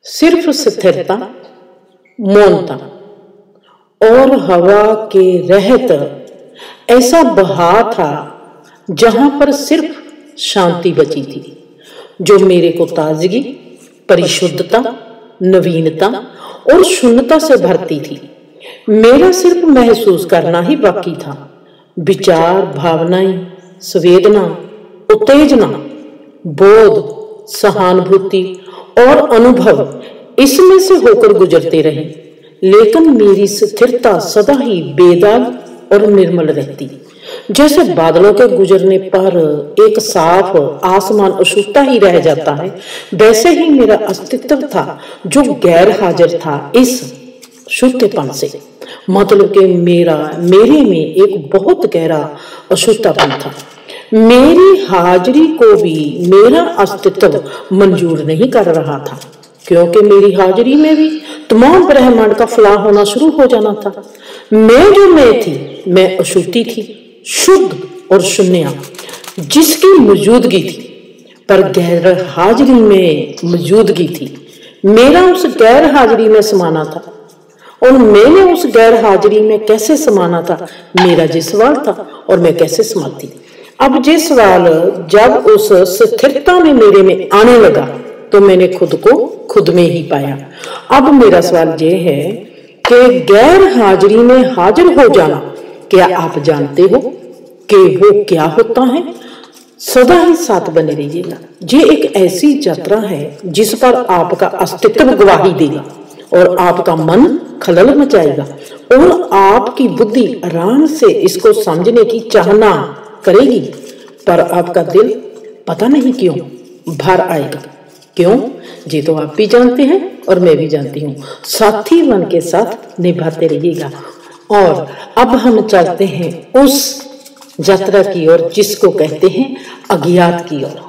सिर्फ स्थिरता, मौनता और हवा के रहत ऐसा बहाव था जहां पर सिर्फ शांति बची थी, जो मेरे को ताजगी, परिशुद्धता, नवीनता और शून्यता से भरती थी। मेरा सिर्फ महसूस करना ही बाकी था। विचार, भावनाएं, संवेदना, उत्तेजना, बोध, सहानुभूति और अनुभव इसमें से होकर गुजरते रहे, लेकिन मेरी स्थिरता सदा ही बेदाग और निर्मल रहती। जैसे बादलों के गुजरने पर एक साफ आसमान अछूता ही रह जाता है, वैसे ही मेरा अस्तित्व था जो गैर हाजिर था इस शुद्धपन से। मतलब कि मेरे में एक बहुत गहरा अशुद्धपन था। मेरी हाजिरी को भी मेरा अस्तित्व मंजूर नहीं कर रहा था, क्योंकि मेरी हाजिरी में भी तमाम ब्रह्मांड का फलाह होना शुरू हो जाना था। मैं थी, मैं अशुद्धि थी, शुद्ध और शून्य, जिसकी मौजूदगी थी पर गैर हाजिरी में मौजूदगी थी। मेरा उस गैर हाजिरी में समाना था और मैंने उस गैर हाजिरी में कैसे समाना था, मेरा ये सवाल था और मैं कैसे समाती। अब ये सवाल जब उस स्थिरता में मेरे में आने लगा तो मैंने खुद को खुद में ही पाया। अब मेरा सवाल ये है कि गैर हाजिरी में हाजिर हो जाना, क्या आप जानते हो कि वो क्या होता है? सदा ही साथ बने रहिएगा। ये एक ऐसी यात्रा है जिस पर आपका अस्तित्व गवाही देगा और आपका मन खलल मचाएगा और आपकी बुद्धि आराम से इसको समझने की चाहना करेगी, पर आपका दिल पता नहीं क्यों भर आएगा। क्यों? ये तो आप भी जानते हैं और मैं भी जानती हूँ। साथी बन के साथ निभाते रहिएगा। और अब हम चलते हैं उस यात्रा की ओर जिसको कहते हैं अज्ञात की ओर।